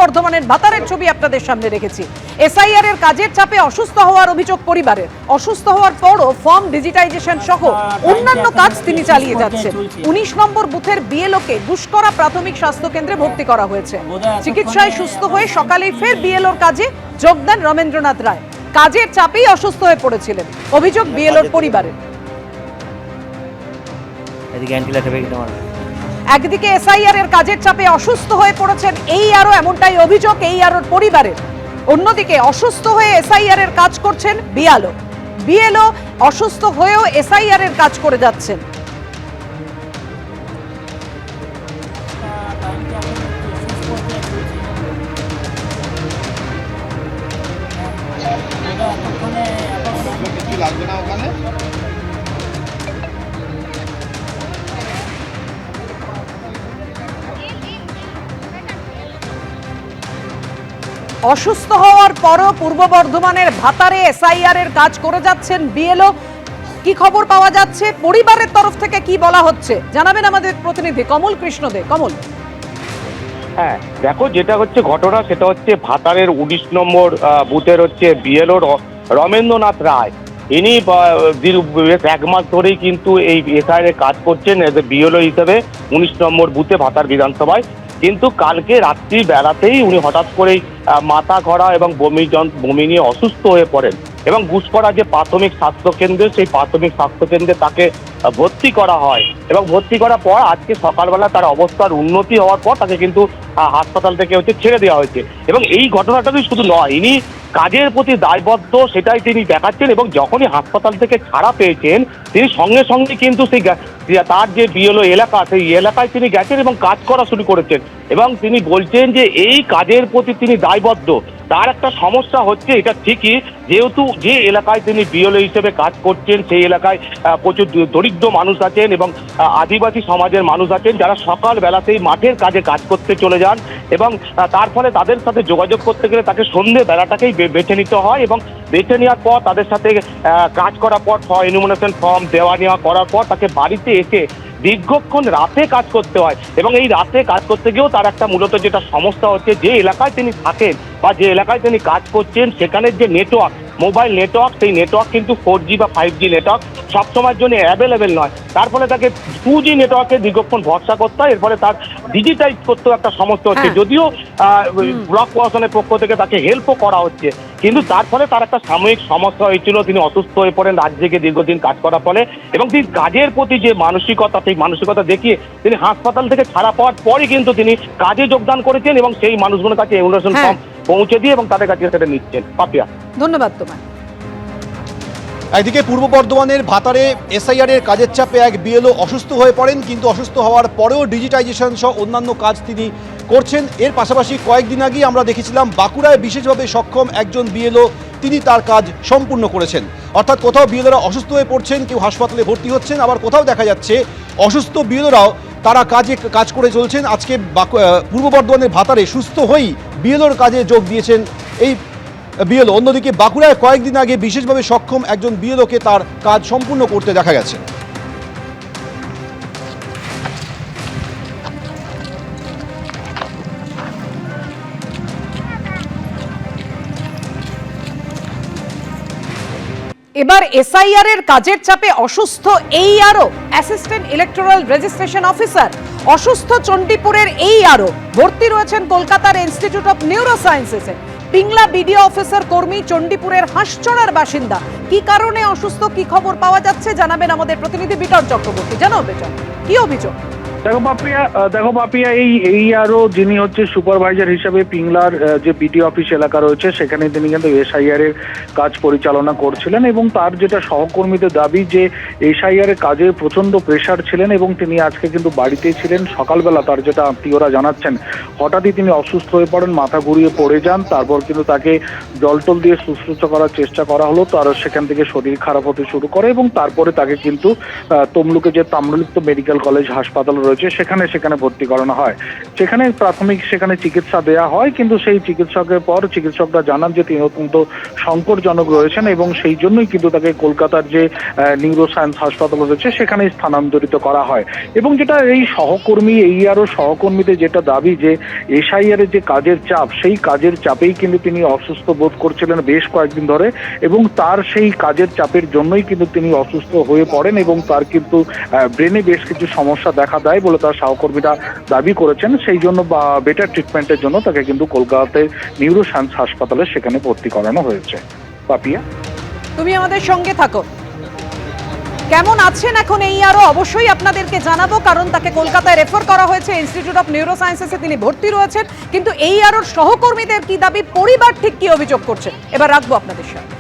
বর্ধমানের ভাতারের ছবি আপনাদের সামনে রেখেছি। এসআইআর এর কাজের চাপে অসুস্থ হওয়ার অভিযোগ পরিবারের। অসুস্থ হওয়ার পরও ফর্ম ডিজিটাইজেশন সহ অন্যান্য কাজ তিনি চালিয়ে যাচ্ছেন। 19 নম্বর বুথের বিএলওকে গুসকরা প্রাথমিক স্বাস্থ্য কেন্দ্রে ভর্তি করা হয়েছে। চিকিৎসায় সুস্থ হয়ে সকালেই ফের বিএলওর কাজে যোগ দেন রমেন্দ্রনাথ রায়। কাজের চাপেই অসুস্থ হয়ে পড়েছিলেন, অভিযোগ বিএলওর পরিবারের। একদিকে এসআইআর এর কাজের চাপে অসুস্থ হয়ে পড়েছেন এই আরো, এমনটাই অভিযোগ এই আরোর পরিবারের। অন্যদিকে অসুস্থ হয়ে এসআইআর এর কাজ করছেন বিএলও অসুস্থ হয়েও এসআইআর এর কাজ করে যাচ্ছেন। লাগবে না ওখানে। অসুস্থ হওয়ার পরও পূর্ব বর্ধমানের ভাতারে এসআইআর এর কাজ করে যাচ্ছেন বিএলও। কি খবর পাওয়া যাচ্ছে, পরিবারের তরফ থেকে কি বলা হচ্ছে, জানাবেন আমাদের প্রতিনিধি কমল কৃষ্ণ দে। কমল। হ্যাঁ দেখো, যেটা হচ্ছে ঘটনা সেটা হচ্ছে ভাতারের 19 নম্বর বুথের হচ্ছে বিএলও রমেন্দ্রনাথ রায়। ইনি বেশ 1 মাস ধরেই কিন্তু এই এসআইআর এর কাজ করছেন এজ এ বিএলও হিসেবে 19 নম্বর বুথে ভাতার বিধানসভায়। কিন্তু কালকে রাত্রি বেলাতেই উনি হঠাৎ করেই মাথা ঘোরা এবং বমি নিয়ে অসুস্থ হয়ে পড়েন এবং গুসকরা যে প্রাথমিক স্বাস্থ্য কেন্দ্র, সেই প্রাথমিক স্বাস্থ্য কেন্দ্রে তাকে ভর্তি করা হয় এবং ভর্তি করার পর আজকে সকালবেলা তার অবস্থার উন্নতি হওয়ার পর তাকে কিন্তু হাসপাতাল থেকে ছেড়ে দেওয়া হয়েছে। এবং এই ঘটনাটাই শুধু নয়, ইনি কাজের প্রতি দায়বদ্ধ সেটাই তিনি দেখাচ্ছেন এবং যখনই হাসপাতাল থেকে ছাড়া পেয়েছেন তিনি সঙ্গে সঙ্গে কিন্তু সেই তার যে বিএলও এলাকা সেই এলাকায় তিনি গেছেন এবং কাজ করা শুরু করেছেন এবং তিনি বলছেন যে এই কাজের প্রতি তিনি দায়বদ্ধ। তার একটা সমস্যা হচ্ছে, এটা ঠিকই, যেহেতু যে এলাকায় তিনি বিএলও হিসেবে কাজ করছেন সেই এলাকায় প্রচুর দরিদ্র মানুষ আছেন এবং আদিবাসী সমাজের মানুষ আছেন যারা সকাল বেলাতেই মাঠের কাজে কাজ করতে চলে যান এবং তার ফলে তাদের সাথে যোগাযোগ করতে গেলে তাকে সন্ধ্যে বেলাটাকেই বেছে নিতে হয় এবং বেছে নেওয়ার পর তাদের সাথে কাজ করার পর এনুমিনেশন ফর্ম দেওয়া নেওয়া করার পর তাকে বাড়িতে এসে দীর্ঘক্ষণ রাতে কাজ করতে হয় এবং এই রাতে কাজ করতে গিয়েও তার একটা মূলত যেটা সমস্যা হচ্ছে, যে এলাকায় তিনি থাকেন বা যে এলাকায় তিনি কাজ করছেন সেখানের যে নেটওয়ার্ক, মোবাইল নেটওয়ার্ক, সেই নেটওয়ার্ক কিন্তু 4G বা 5G নেটওয়ার্ক সবসময়ের জন্য অ্যাভেলেবেল নয়। তার ফলে তাকে 2G নেটওয়ার্কে দীর্ঘক্ষণ ভরসা করতে হয়, এরপরে তার ডিজিটাইজ করতেও একটা সমস্যা হচ্ছে। যদিও ব্লক প্রশাসনের পক্ষ থেকে তাকে হেল্পও করা হচ্ছে, কিন্তু তার ফলে তার একটা সাময়িক সমস্যা হয়েছিল, তিনি অসুস্থ হয়ে পড়েন রাত জেগে দীর্ঘদিন কাজ করার ফলে এবং তিনি কাজের প্রতি যে মানসিকতা, সেই মানসিকতা দেখিয়ে তিনি হাসপাতাল থেকে ছাড়া পাওয়ার পরই কিন্তু তিনি কাজে যোগদান করেছেন এবং সেই মানুষগুলোর কাছে এনুমিনেশন ফর্ম পৌঁছে দিয়ে এবং তাদের কাছে সেটা নিচ্ছেন। পাপিয়া, ধন্যবাদ তোমায়। একদিকে পূর্ব বর্ধমানের ভাতারে এসআইআর এর কাজের চাপে এক বিএলও অসুস্থ হয়ে পড়েন, কিন্তু অসুস্থ হওয়ার পরেও ডিজিটাইজেশন সহ অন্যান্য কাজ তিনি করছেন। এর পাশাপাশি কয়েকদিন আগেই আমরা দেখেছিলাম বাঁকুড়ায় বিশেষভাবে সক্ষম একজন বিএলও তিনি তার কাজ সম্পূর্ণ করেছেন। অর্থাৎ কোথাও বিএলওরা অসুস্থ হয়ে পড়ছেন, কেউ হাসপাতালে ভর্তি হচ্ছেন, আবার কোথাও দেখা যাচ্ছে অসুস্থ বিএলওরাও তারা কাজ করে চলছেন। আজকে পূর্ব বর্ধমানের ভাতারে সুস্থ হয়েই বিএলওর কাজে যোগ দিয়েছেন এই বিএলও। অন্যদিকে বাঁকুড়ায় কয়েকদিন আগে বিশেষভাবে সক্ষম একজন বিএলওকে তার কাজ সম্পূর্ণ করতে দেখা গেছে। এবার এসআইআর এর কাজের চাপে অসুস্থ এই আরো অ্যাসিস্ট্যান্ট ইলেকটোরাল রেজিস্ট্রেশন অফিসার। অসুস্থ চণ্ডীপুরের এই আরো ভর্তি রয়েছেন কলকাতার ইনস্টিটিউট অফ নিউরো সায়েন্সেসে। পিংলা বিডিও অফিসার কর্মী, চণ্ডীপুরের হাঁসচড়ার বাসিন্দা। কি কারণে অসুস্থ, কি খবর পাওয়া যাচ্ছে, জানাবেন আমাদের প্রতিনিধি বিটন চক্রবর্তী। জানো বিটন, কি অভিযোগ? দেখো পাপিয়া, এই আরো যিনি হচ্ছে সুপারভাইজার হিসেবে পিংলার যে বিডিও অফিস এলাকা রয়েছে সেখানে তিনি কিন্তু এসআইআর এর কাজ পরিচালনা করছিলেন এবং তার যেটা সহকর্মীদের দাবি যে এসআইআর এর কাজে প্রচন্ড প্রেসার ছিলেন এবং তিনি আজকে কিন্তু বাড়িতেই ছিলেন। সকালবেলা তার যেটা আত্মীয়রা জানাচ্ছেন হঠাৎই তিনি অসুস্থ হয়ে পড়েন, মাথা ঘুরিয়ে পড়ে যান। তারপর কিন্তু তাকে জলটল দিয়ে শুশ্রূষা করার চেষ্টা করা হলো, তার সেখান থেকে শরীর খারাপ হতে শুরু করে এবং তারপরে তাকে কিন্তু তমলুকে যে তাম্রলিপ্ত মেডিকেল কলেজ হাসপাতাল রয়েছে রয়েছে সেখানে ভর্তি করানো হয়। সেখানে প্রাথমিক চিকিৎসা দেওয়া হয়, কিন্তু সেই চিকিৎসকরা জানান যে তিনি অত্যন্ত সংকটজনক রয়েছেন এবং সেই জন্যই কিন্তু তাকে কলকাতার যে নিউরো সায়েন্স হাসপাতাল রয়েছে সেখানে স্থানান্তরিত করা হয়। এবং যেটা এই সহকর্মীদের যেটা দাবি যে এসআইআর এর যে কাজের চাপ, সেই কাজের চাপেই কিন্তু তিনি অসুস্থ বোধ করছিলেন বেশ কয়েকদিন ধরে, এবং তার সেই কাজের চাপের জন্যই কিন্তু তিনি অসুস্থ হয়ে পড়েন এবং তার কিন্তু ব্রেনে বেশ কিছু সমস্যা দেখা দেয় বলে তার সহকর্মীরা দাবি করেছেন। সেই জন্য বেটার ট্রিটমেন্টের জন্য তাকে কিন্তু কলকাতাতে নিউরো সায়েন্স হাসপাতালে সেখানে ভর্তি করানো হয়েছে। পাপিয়া, তুমি আমাদের সঙ্গে থাকো। কেমন আছেন এখন এই আরো অবশ্যই আপনাদেরকে জানাবো, কারণ তাকে কলকাতায় রেফার করা হয়েছে, ইনস্টিটিউট অফ নিউরো সায়েন্সেসে তিনি ভর্তি রয়েছেন। কিন্তু এই আরো সহকর্মীদের কি দাবি, পরিবার ঠিক কি অভিযোগ করছে, এবার রাখবো আপনাদের সাথে।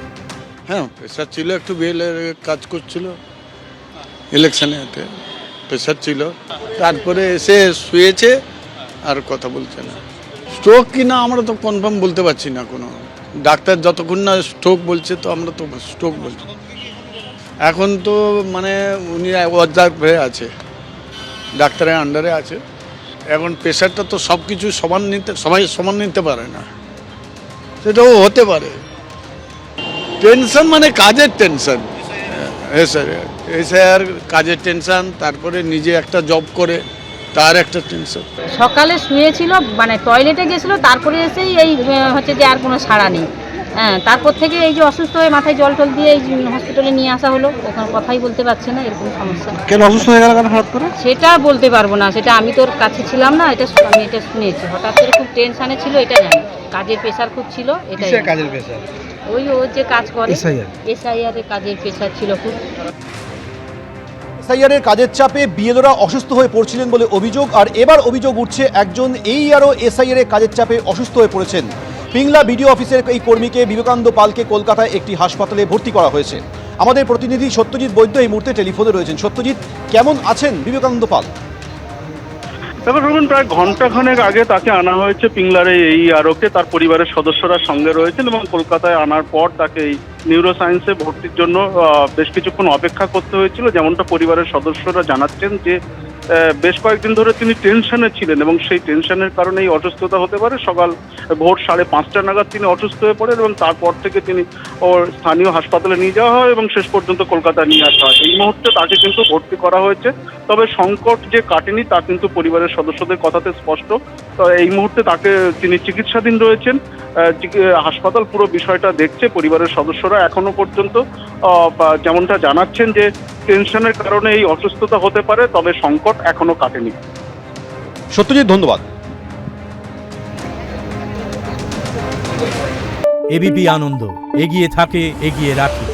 হ্যাঁ, প্রেশার ছিল, একটু বিএলের কাজ করছিল, ইলেকশনে প্রেশার ছিল, তারপরে এসে শুয়েছে আর কথা বলছে না। স্ট্রোক কি না আমরা তো কনফার্ম বলতে পারছি না, কোনো ডাক্তার যতক্ষণ না স্ট্রোক বলছে তো আমরা তো স্ট্রোক বলছি। এখন তো মানে উনি অজ্ঞাত হয়ে আছে, ডাক্তারের আন্ডারে আছে। এখন প্রেশারটা তো সব কিছু সবাই সমান নিতে পারে না, সেটাও হতে পারে। টেনশন মানে কাজের টেনশন, স্যার কাজের টেনশন, তারপরে নিজে একটা জব করে তার একটা টেনশন। সকালে শুয়েছিল, মানে টয়লেটে গেছিল, তারপরে এসেই এই হচ্ছে যে আর কোনো সাড়া নেই। হ্যাঁ, তারপর থেকে এই যে অসুস্থ হয়ে মাথায় জল টল দিয়ে এই হসপিটালে নিয়ে আসা হলো, ওখানে কথাই বলতে পারছে না, এরকম সমস্যা। কেন অসুস্থ হয়ে গেল হঠাৎ করে? সেটা বলতে পারবো না, সেটা আমি তোর কাছে ছিলাম না, আমি এটা শুনেছি। হঠাৎ করে খুব টেনশানে ছিল, এটা জানি। কাজের প্রেশার খুব ছিল, এটা কাজের প্রেশার, ও যে কাজ করে এসআইআর এর কাজের প্রেশার ছিল খুব। এসআইআর এর কাজের চাপে বিএলওরা অসুস্থ হয়ে পড়ছিলেন বলে অভিযোগ। আর এবার অভিযোগ উঠছে একজন আরও এসআইআর এর কাজের চাপে অসুস্থ হয়ে পড়েছেন। পিংলা বিডিও অফিসের এই কর্মীকে বিবেকানন্দ পালকে কলকাতায় একটি হাসপাতালে ভর্তি করা হয়েছে। আমাদের প্রতিনিধি সত্যজিৎ বৈদ্য এই মুহূর্তে টেলিফোনে রয়েছেন। সত্যজিৎ, কেমন আছেন বিবেকানন্দ পাল? দেখো শুনুন, প্রায় ঘন্টাখানেক আগে তাকে আনা হয়েছে পিংলারে এই আরোকে। তার পরিবারের সদস্যরা সঙ্গে রয়েছেন এবং কলকাতায় আনার পর তাকে এই নিউরো সায়েন্সে ভর্তির জন্য বেশ কিছুক্ষণ অপেক্ষা করতে হয়েছিল। যেমনটা পরিবারের সদস্যরা জানাচ্ছেন যে বেশ কয়েকদিন ধরে তিনি টেনশনে ছিলেন এবং সেই টেনশনের কারণে এই অসুস্থতা হতে পারে। ভোর 5:30 নাগাদ তিনি অসুস্থ হয়ে পড়েন এবং তারপর থেকে তিনি স্থানীয় হাসপাতালে নিয়ে যাওয়া হয় এবং শেষ পর্যন্ত কলকাতায় নিয়ে আসা হয়। এই মুহূর্তে তাকে কিন্তু ভর্তি করা হয়েছে, তবে সংকট যে কাটেনি তা কিন্তু পরিবারের সদস্যদের কথাতে স্পষ্ট। তো এই মুহূর্তে তিনি চিকিৎসাধীন রয়েছেন। হাসপাতাল পুরো বিষয়টা দেখছে। পরিবারের সদস্যরা এখনো পর্যন্ত যেমনটা জানাচ্ছেন যে টেনশনের কারণে এই অসুস্থতা হতে পারে, তবে সংকট এখনো কাটেনি। সত্যজিৎ, ধন্যবাদ। এবিপি আনন্দ, এগিয়ে থাকে, এগিয়ে রাখে।